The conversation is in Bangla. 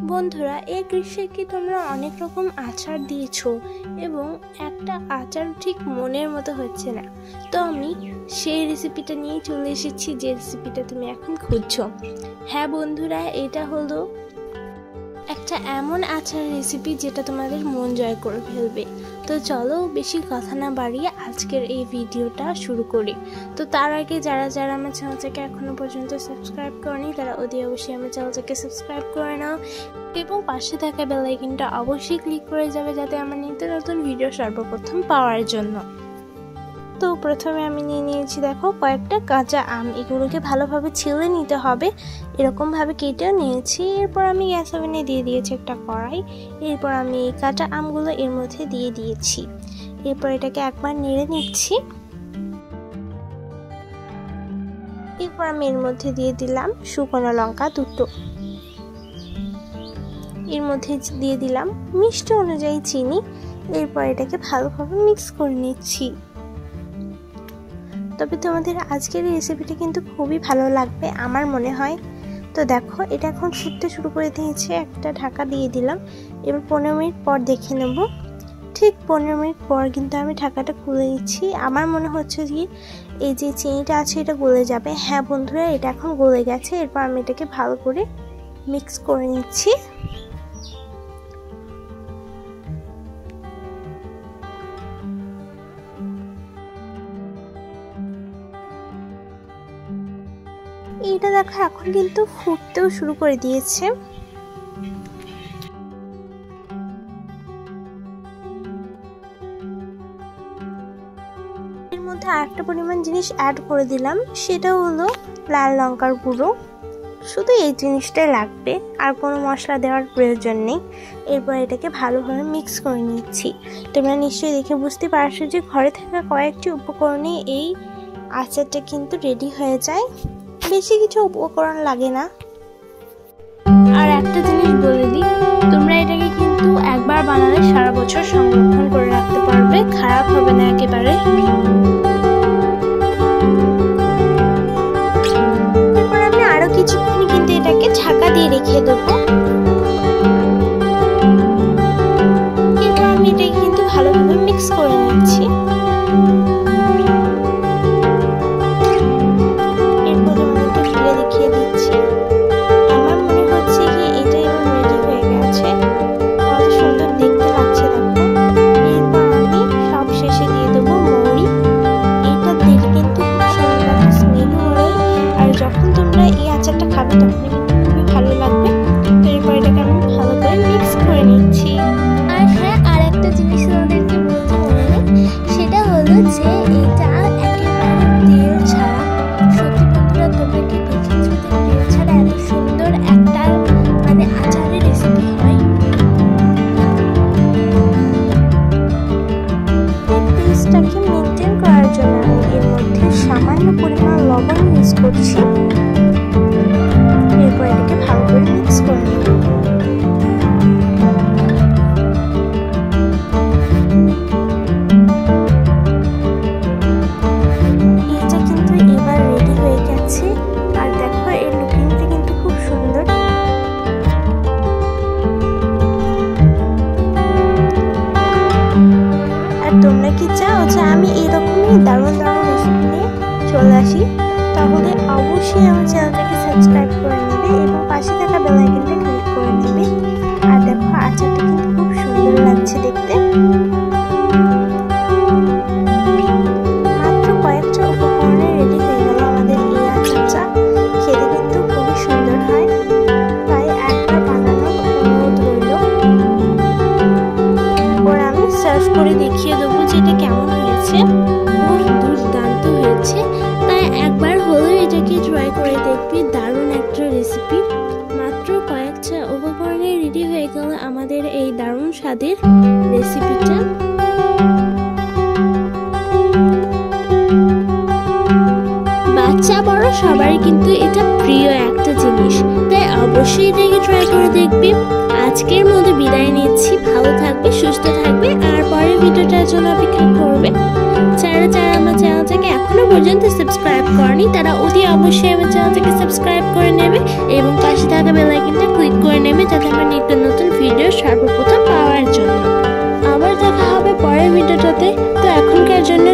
বন্ধুরা, এই গ্রীষ্মে কি তোমরা অনেক রকম আচার দিয়েছো এবং একটা আচার ঠিক মনের মতো হচ্ছে না, তো আমি সেই রেসিপিটা নিয়ে চলে এসেছি যে রেসিপিটা তুমি এখন খুঁজছো। হ্যাঁ বন্ধুরা, এটা হলো একটা এমন আচার রেসিপি যেটা তোমাদের মন জয় করে ফেলবে। তো চলো বেশি কথা না বাড়িয়ে আজকের এই ভিডিওটা শুরু করি। তো তার আগে যারা যারা আমার চ্যানেলটাকে এখনো পর্যন্ত সাবস্ক্রাইব করেনি তারা অতি অবশ্যই আমার চ্যানেলটাকে সাবস্ক্রাইব করে নাও এবং পাশে থাকা বেল আইকনটা অবশ্যই ক্লিক করে যাবে যাতে আমার নিত্য নতুন ভিডিও সর্বপ্রথম পাওয়ার জন্য। তো প্রথমে আমি নিয়ে নিয়েছি দেখো কয়েকটা কাঁচা আম, এগুলোকে ভালোভাবে ছিলে নিতে হবে, এরকমভাবে কেটেও নিয়েছি। এরপর আমি গ্যাস ওভেনে দিয়ে দিয়েছি একটা কড়াই। এরপর আমি এই কাঁচা আমগুলো এর মধ্যে দিয়ে দিয়েছি। এরপর এটাকে একবার নেড়ে নিচ্ছি। এরপর আমি এর মধ্যে দিয়ে দিলাম শুকনো লঙ্কা দুটো, এর মধ্যে দিয়ে দিলাম মিষ্টি অনুযায়ী চিনি। এরপর এটাকে ভালোভাবে মিক্স করে নিচ্ছি। তবে তোমাদের আজকের এই রেসিপিটা কিন্তু খুবই ভালো লাগবে আমার মনে হয়। তো দেখো এটা এখন ফুটতে শুরু করে দিয়েছে, একটা ঢাকা দিয়ে দিলাম। এবার 15 মিনিট পর দেখে নেব। ঠিক 15 মিনিট পর কিন্তু আমি ঢাকাটা খুলে দিচ্ছি। আমার মনে হচ্ছে কি এই যে চিনিটা আছে এটা গলে যাবে। হ্যাঁ বন্ধুরা, এটা এখন গলে গেছে। এরপর আমি এটাকে ভালো করে মিক্স করে নিচ্ছি। এটা দেখো এখন কিন্তু ফুটতেও শুরু করে দিয়েছে। এর মধ্যে আরেকটা পরিমাণ জিনিস অ্যাড করে দিলাম, সেটা হলো লাল লঙ্কার গুঁড়ো। শুধু এই জিনিসটাই লাগবে, আর কোনো মশলা দেওয়ার প্রয়োজন নেই। এরপর এটাকে ভালোভাবে মিক্স করে নিচ্ছি। তোমরা নিশ্চয়ই দেখে বুঝতে পারছো যে ঘরে থাকা কয়েকটি উপকরণে এই আচারটা কিন্তু রেডি হয়ে যায়, বেশি কিছু উপকরণ লাগে না। আর একটা জিনিস বলে দিই, তোমরা এটাকে কিন্তু একবার বানালে সারা বছর সংরক্ষণ করে রাখতে পারবে, খারাপ হবে না একেবারে। এরপর আমি আরো কিছুক্ষণ কিন্তু এটাকে ঢাকা দিয়ে রেখে দেবো। এরপর আমি এটাকে কিন্তু ভালোভাবে মিক্স করে নিচ্ছি। খুবই ভালো লাগবে। তো এরপর এটাকে আমি ভালো করে মিক্স করে নিচ্ছি। আর হ্যাঁ, আর একটা জিনিস তোমাদেরকে বলতে মনে নেই, সেটা হলো যে এটা একেবারে তেল ছাড়া। সত্যি বন্ধুরা, তোমরা কি দেখেছো যে তেল ছাড়া এত সুন্দর একটা আচারের রেসিপি হয়? টেস্টটাকে মেনটেন করার জন্য আমি এর মধ্যে সামান্য পরিমাণ লবণ ইউজ করছি। এরপর এটাকে ভালো করে মিক্স করে নেব। এটা কিন্তু এবার রেডি হয়ে গেছে। আর দেখো এর লুকিংটা কিন্তু খুব সুন্দর। আর তোমরা কি চাও যে আমি এরকমই দারুণ দারুণ রেসিপি নিয়ে চলে আসি? তাহলে অবশ্যই আমার চ্যানেলটাকে সাবস্ক্রাইব করে নেবে এবং পাশে থাকা বেল আইকনটা ক্লিক করে নেবে। আর দেখো আচারটা কিন্তু খুব সুন্দর লাগছে দেখতে। মাত্র কয়েকটা উপকরণে রেডি হয়ে গেল আমাদের এই আচারটা। খেতে কিন্তু খুবই সুন্দর হয়, তাই একবার বানানোর অনুরোধ রইল। এরপর আমি সার্ভ করে দেখিয়ে দেবো যে এটা কেমন হয়েছে। দুর্দান্ত হয়েছে, তাই একবার হলেও এটাকে ট্রাই করে দেখবি। দারুণ একটা রেসিপি। মাত্র কয়েকটা উপকরণে রেডি হয়ে গেল আমাদের এই দারুণ স্বাদের রেসিপিটা। বাচ্চা বড় সবারই কিন্তু এটা প্রিয় একটা জিনিস, তাই অবশ্যই এটাকে ট্রাই করে দেখবি। আজকের মতো বিদায় নিচ্ছি। ভালো থাকবে, সুস্থ থাকবে, আর পরের ভিডিওটার জন্য অপেক্ষা করবে। যারা যারা আমার চ্যানেলটাকে এখনো পর্যন্ত সাবস্ক্রাইব করেনি তারা অতি অবশ্যই আমার চ্যানেলটাকে সাবস্ক্রাইব করে নেবে এবং পাশে থাকা বেল আইকনটা ক্লিক করে নেবে যাতে আমার একটা নতুন ভিডিও সর্বপ্রথম পাওয়ার জন্য। আবার দেখা হবে পরের ভিডিওটাতে। তো এখনকার জন্য